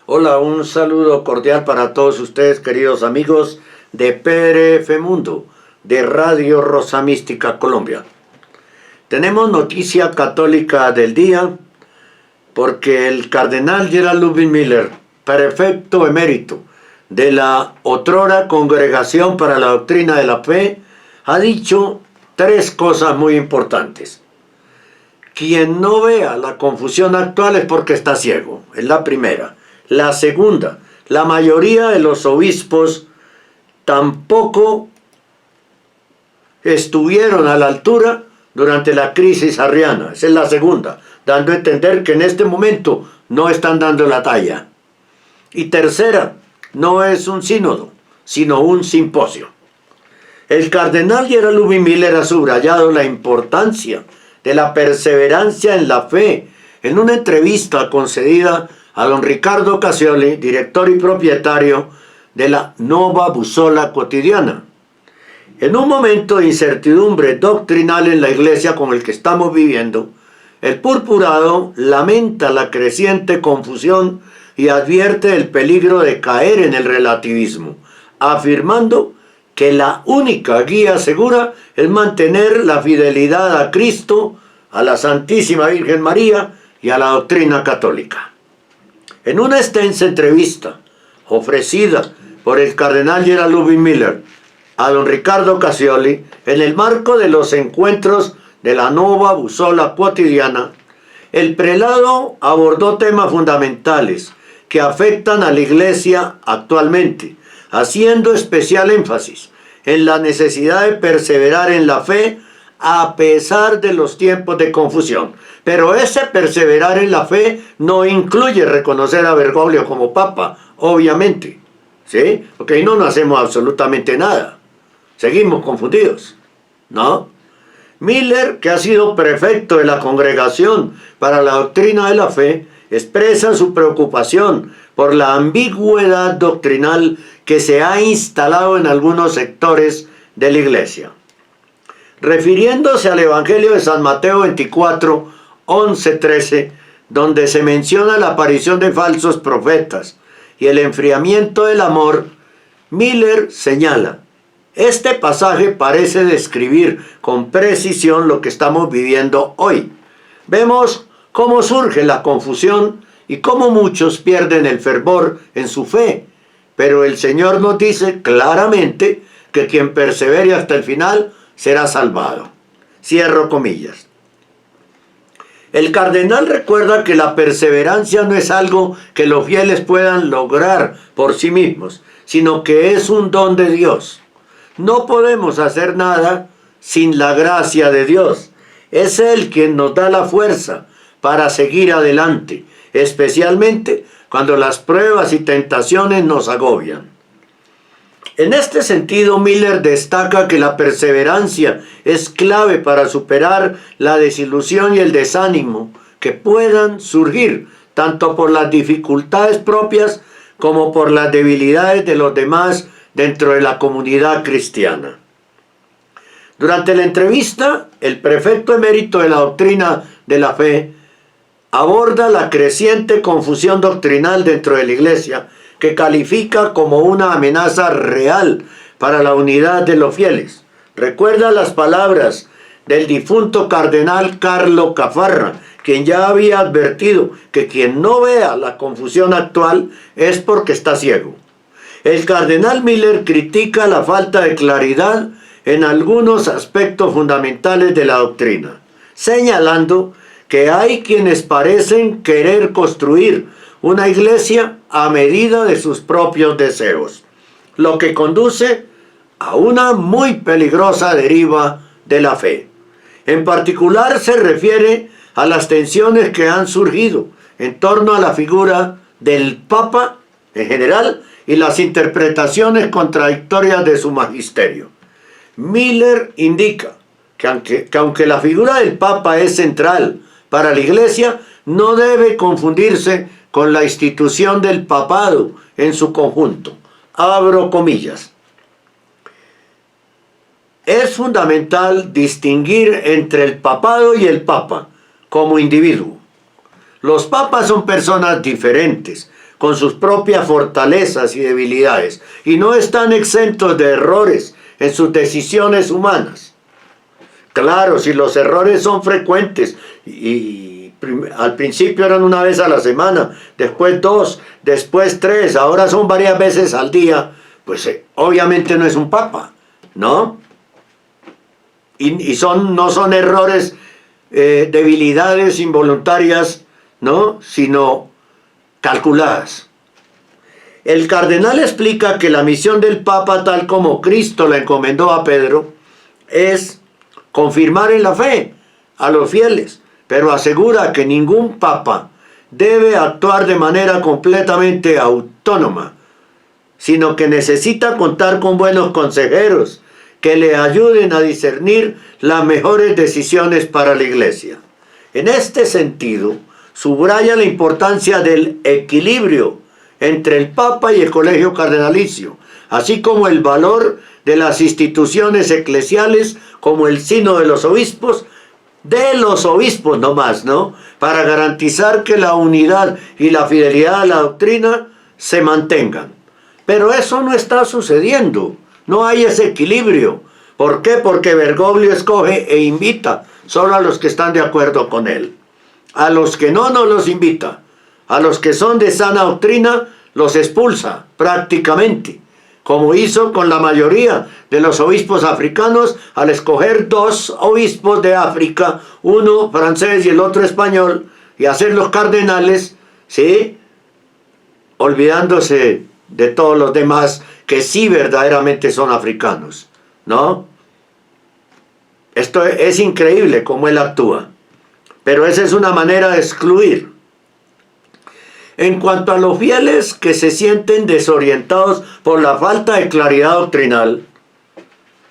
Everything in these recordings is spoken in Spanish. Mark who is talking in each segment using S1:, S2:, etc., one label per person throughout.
S1: Hola, un saludo cordial para todos ustedes, queridos amigos de PRF Mundo, de Radio Rosa Mística Colombia. Tenemos noticia católica del día porque el cardenal Gerald Ludwig Miller, prefecto emérito de la otrora Congregación para la Doctrina de la Fe, ha dicho tres cosas muy importantes. Quien no vea la confusión actual es porque está ciego, es la primera. La segunda, la mayoría de los obispos tampoco estuvieron a la altura durante la crisis arriana. Esa es la segunda, dando a entender que en este momento no están dando la talla. Y tercera, no es un sínodo, sino un simposio. El cardenal Gerald Ludwig Miller ha subrayado la importancia de la perseverancia en la fe en una entrevista concedida a don Riccardo Cascioli, director y propietario de la Nuova Bussola Quotidiana. En un momento de incertidumbre doctrinal en la iglesia como el que estamos viviendo, el purpurado lamenta la creciente confusión y advierte el peligro de caer en el relativismo, afirmando que la única guía segura es mantener la fidelidad a Cristo, a la Santísima Virgen María y a la doctrina católica. En una extensa entrevista ofrecida por el cardenal Gerald Ludwig Miller a don Riccardo Cascioli en el marco de los encuentros de la Nuova Bussola Quotidiana, el prelado abordó temas fundamentales que afectan a la iglesia actualmente, haciendo especial énfasis en la necesidad de perseverar en la fe a pesar de los tiempos de confusión. Pero ese perseverar en la fe no incluye reconocer a Bergoglio como papa, obviamente, ¿sí? Porque ahí no hacemos absolutamente nada. Seguimos confundidos, ¿no? Miller, que ha sido prefecto de la Congregación para la Doctrina de la Fe, expresa su preocupación por la ambigüedad doctrinal que se ha instalado en algunos sectores de la Iglesia. Refiriéndose al Evangelio de San Mateo 24, 11, 13, donde se menciona la aparición de falsos profetas y el enfriamiento del amor, Miller señala: este pasaje parece describir con precisión lo que estamos viviendo hoy. Vemos cómo surge la confusión y cómo muchos pierden el fervor en su fe, pero el Señor nos dice claramente que quien persevere hasta el final será salvado. Cierro comillas. El cardenal recuerda que la perseverancia no es algo que los fieles puedan lograr por sí mismos, sino que es un don de Dios. No podemos hacer nada sin la gracia de Dios. Es Él quien nos da la fuerza para seguir adelante, especialmente cuando las pruebas y tentaciones nos agobian. En este sentido, Miller destaca que la perseverancia es clave para superar la desilusión y el desánimo que puedan surgir tanto por las dificultades propias como por las debilidades de los demás dentro de la comunidad cristiana. Durante la entrevista, el prefecto emérito de la Doctrina de la Fe aborda la creciente confusión doctrinal dentro de la Iglesia, que califica como una amenaza real para la unidad de los fieles. Recuerda las palabras del difunto cardenal Carlo Caffarra, quien ya había advertido que quien no vea la confusión actual es porque está ciego. El cardenal Miller critica la falta de claridad en algunos aspectos fundamentales de la doctrina, señalando que hay quienes parecen querer construir una iglesia a medida de sus propios deseos, lo que conduce a una muy peligrosa deriva de la fe. En particular se refiere a las tensiones que han surgido en torno a la figura del Papa en general y las interpretaciones contradictorias de su magisterio. Miller indica que aunque la figura del Papa es central para la Iglesia, no debe confundirse con la institución del papado en su conjunto. Abro comillas. Es fundamental distinguir entre el papado y el papa como individuo. Los papas son personas diferentes, con sus propias fortalezas y debilidades, y no están exentos de errores en sus decisiones humanas. Claro, si los errores son frecuentes al principio eran una vez a la semana, después 2, después 3, ahora son varias veces al día, pues obviamente no es un papa, ¿no? Y no son errores, debilidades involuntarias, ¿no? Sino calculadas. El cardenal explica que la misión del papa, tal como Cristo la encomendó a Pedro, es confirmar en la fe a los fieles, pero asegura que ningún papa debe actuar de manera completamente autónoma, sino que necesita contar con buenos consejeros que le ayuden a discernir las mejores decisiones para la Iglesia. En este sentido, subraya la importancia del equilibrio entre el Papa y el Colegio Cardenalicio, así como el valor de las instituciones eclesiales como el Sínodo de los Obispos nomás, ¿no? Para garantizar que la unidad y la fidelidad a la doctrina se mantengan. Pero eso no está sucediendo, no hay ese equilibrio. ¿Por qué? Porque Bergoglio escoge e invita solo a los que están de acuerdo con él. A los que no los invita. A los que son de sana doctrina los expulsa prácticamente, como hizo con la mayoría de los obispos africanos al escoger 2 obispos de África, uno francés y el otro español, y hacerlos cardenales, ¿sí? Olvidándose de todos los demás que sí verdaderamente son africanos, ¿no? Esto es increíble cómo él actúa, pero esa es una manera de excluir. En cuanto a los fieles que se sienten desorientados por la falta de claridad doctrinal,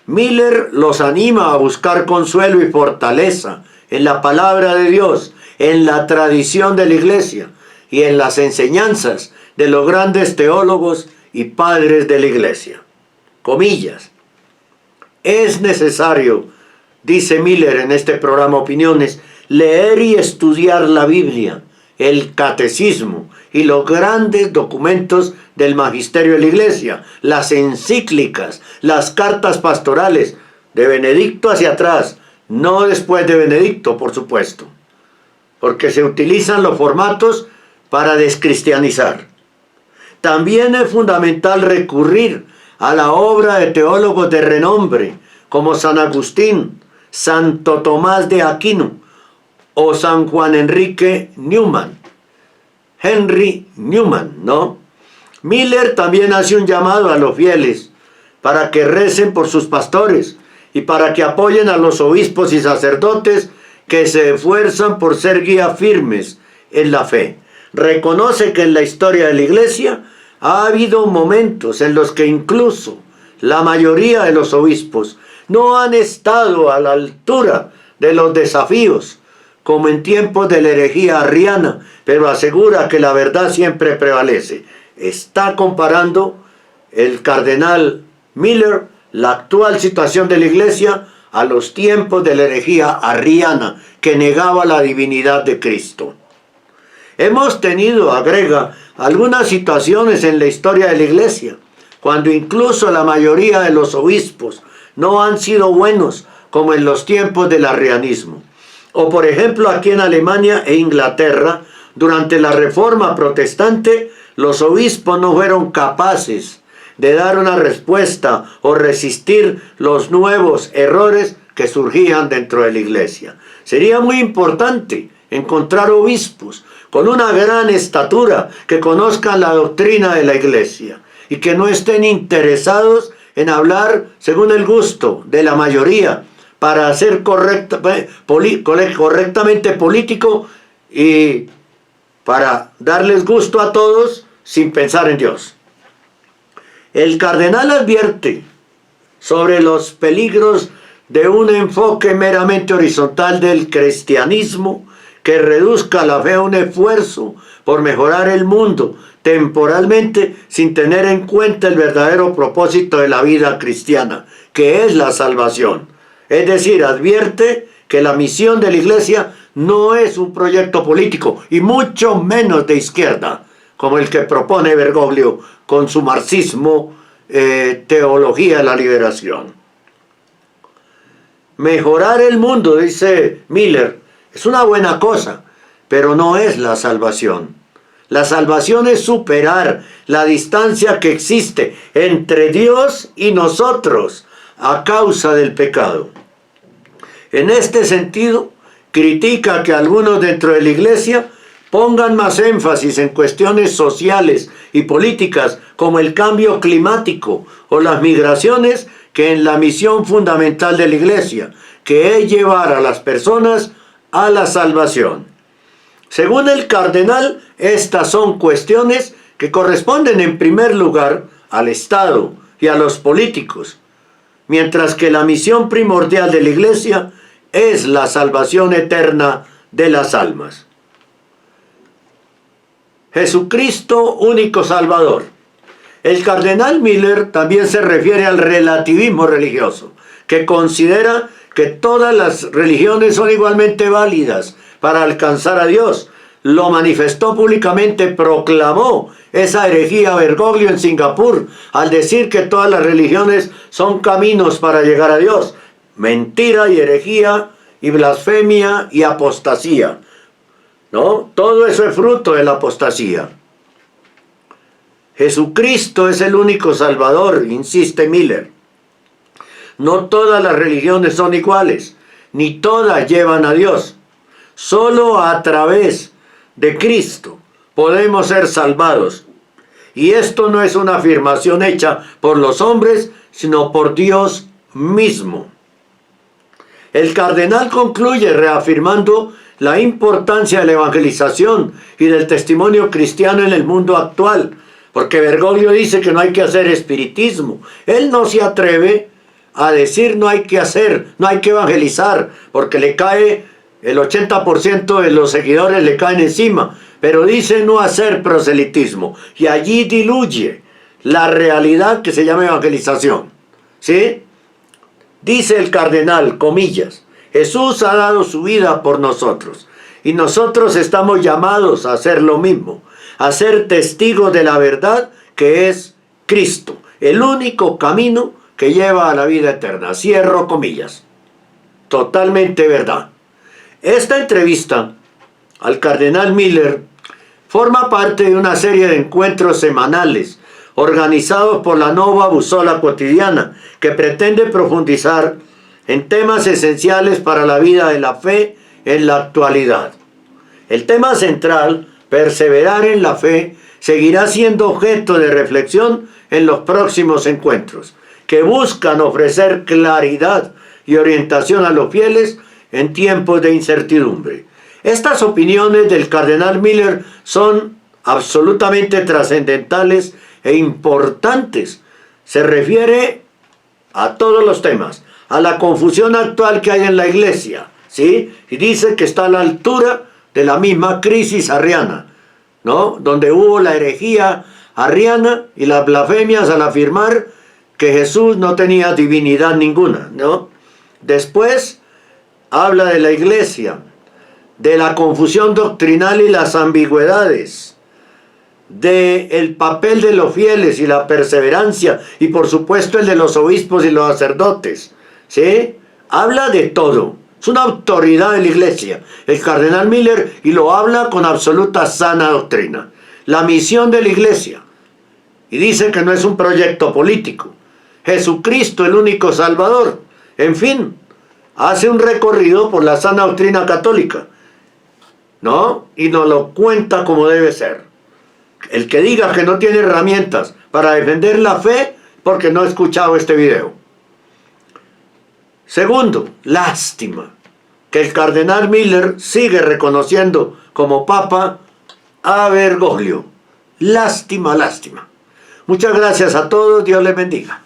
S1: Miller los anima a buscar consuelo y fortaleza en la palabra de Dios, en la tradición de la Iglesia y en las enseñanzas de los grandes teólogos y padres de la Iglesia. Comillas. Es necesario, dice Miller en este programa Opiniones, leer y estudiar la Biblia, el catecismo y los grandes documentos del magisterio de la Iglesia, las encíclicas, las cartas pastorales, de Benedicto hacia atrás, no después de Benedicto, por supuesto, porque se utilizan los formatos para descristianizar. También es fundamental recurrir a la obra de teólogos de renombre, como San Agustín, Santo Tomás de Aquino o San Juan Henry Newman, ¿no? Miller también hace un llamado a los fieles para que recen por sus pastores y para que apoyen a los obispos y sacerdotes que se esfuerzan por ser guías firmes en la fe. Reconoce que en la historia de la Iglesia ha habido momentos en los que incluso la mayoría de los obispos no han estado a la altura de los desafíos, como en tiempos de la herejía arriana, pero asegura que la verdad siempre prevalece. Está comparando el cardenal Miller la actual situación de la Iglesia a los tiempos de la herejía arriana, que negaba la divinidad de Cristo. Hemos tenido, agrega, algunas situaciones en la historia de la Iglesia, cuando incluso la mayoría de los obispos no han sido buenos, como en los tiempos del arrianismo. O por ejemplo aquí en Alemania e Inglaterra, durante la Reforma Protestante, los obispos no fueron capaces de dar una respuesta o resistir los nuevos errores que surgían dentro de la Iglesia. Sería muy importante encontrar obispos con una gran estatura, que conozcan la doctrina de la Iglesia y que no estén interesados en hablar según el gusto de la mayoría, para ser correctamente político y para darles gusto a todos sin pensar en Dios. El cardenal advierte sobre los peligros de un enfoque meramente horizontal del cristianismo que reduzca la fe a un esfuerzo por mejorar el mundo temporalmente sin tener en cuenta el verdadero propósito de la vida cristiana, que es la salvación. Es decir, advierte que la misión de la Iglesia no es un proyecto político, y mucho menos de izquierda, como el que propone Bergoglio con su marxismo, teología de la liberación. Mejorar el mundo, dice Miller, es una buena cosa, pero no es la salvación. La salvación es superar la distancia que existe entre Dios y nosotros a causa del pecado. En este sentido, critica que algunos dentro de la Iglesia pongan más énfasis en cuestiones sociales y políticas como el cambio climático o las migraciones que en la misión fundamental de la Iglesia, que es llevar a las personas a la salvación. Según el cardenal, estas son cuestiones que corresponden en primer lugar al Estado y a los políticos, mientras que la misión primordial de la Iglesia es la salvación eterna de las almas. Jesucristo, único Salvador. El cardenal Miller también se refiere al relativismo religioso, que considera que todas las religiones son igualmente válidas para alcanzar a Dios. Lo manifestó públicamente, proclamó esa herejía Bergoglio en Singapur, al decir que todas las religiones son caminos para llegar a Dios. Mentira y herejía y blasfemia y apostasía, ¿no? Todo eso es fruto de la apostasía. Jesucristo es el único Salvador, insiste Miller. No todas las religiones son iguales, ni todas llevan a Dios. Solo a través de Cristo podemos ser salvados. Y esto no es una afirmación hecha por los hombres, sino por Dios mismo. El cardenal concluye reafirmando la importancia de la evangelización y del testimonio cristiano en el mundo actual, porque Bergoglio dice que no hay que hacer espiritismo. Él no se atreve a decir no hay que hacer, no hay que evangelizar, porque le cae, el 80% de los seguidores le caen encima, pero dice no hacer proselitismo, y allí diluye la realidad que se llama evangelización, ¿sí? Dice el cardenal, comillas, Jesús ha dado su vida por nosotros, y nosotros estamos llamados a hacer lo mismo, a ser testigos de la verdad que es Cristo, el único camino que lleva a la vida eterna. Cierro comillas. Totalmente verdad. Esta entrevista al cardenal Miller forma parte de una serie de encuentros semanales organizados por la Nova Bussola Quotidiana, que pretende profundizar en temas esenciales para la vida de la fe en la actualidad. El tema central, perseverar en la fe, seguirá siendo objeto de reflexión en los próximos encuentros, que buscan ofrecer claridad y orientación a los fieles en tiempos de incertidumbre. Estas opiniones del cardenal Miller son absolutamente trascendentales e importantes. Se refiere a todos los temas, a la confusión actual que hay en la Iglesia, ¿sí? Y dice que está a la altura de la misma crisis arriana, ¿no? Donde hubo la herejía arriana y las blasfemias al afirmar que Jesús no tenía divinidad ninguna, ¿no? Después habla de la Iglesia, de la confusión doctrinal y las ambigüedades, del papel de los fieles y la perseverancia, y por supuesto el de los obispos y los sacerdotes, ¿sí? Habla de todo. Es una autoridad de la Iglesia, el cardenal Miller, y lo habla con absoluta sana doctrina. La misión de la Iglesia, y dice que no es un proyecto político. Jesucristo, el único Salvador. En fin, hace un recorrido por la sana doctrina católica, ¿no? Y nos lo cuenta como debe ser. El que diga que no tiene herramientas para defender la fe, porque no ha escuchado este video. Segundo, lástima que el cardenal Miller sigue reconociendo como papa a Bergoglio. Lástima, lástima. Muchas gracias a todos, Dios les bendiga.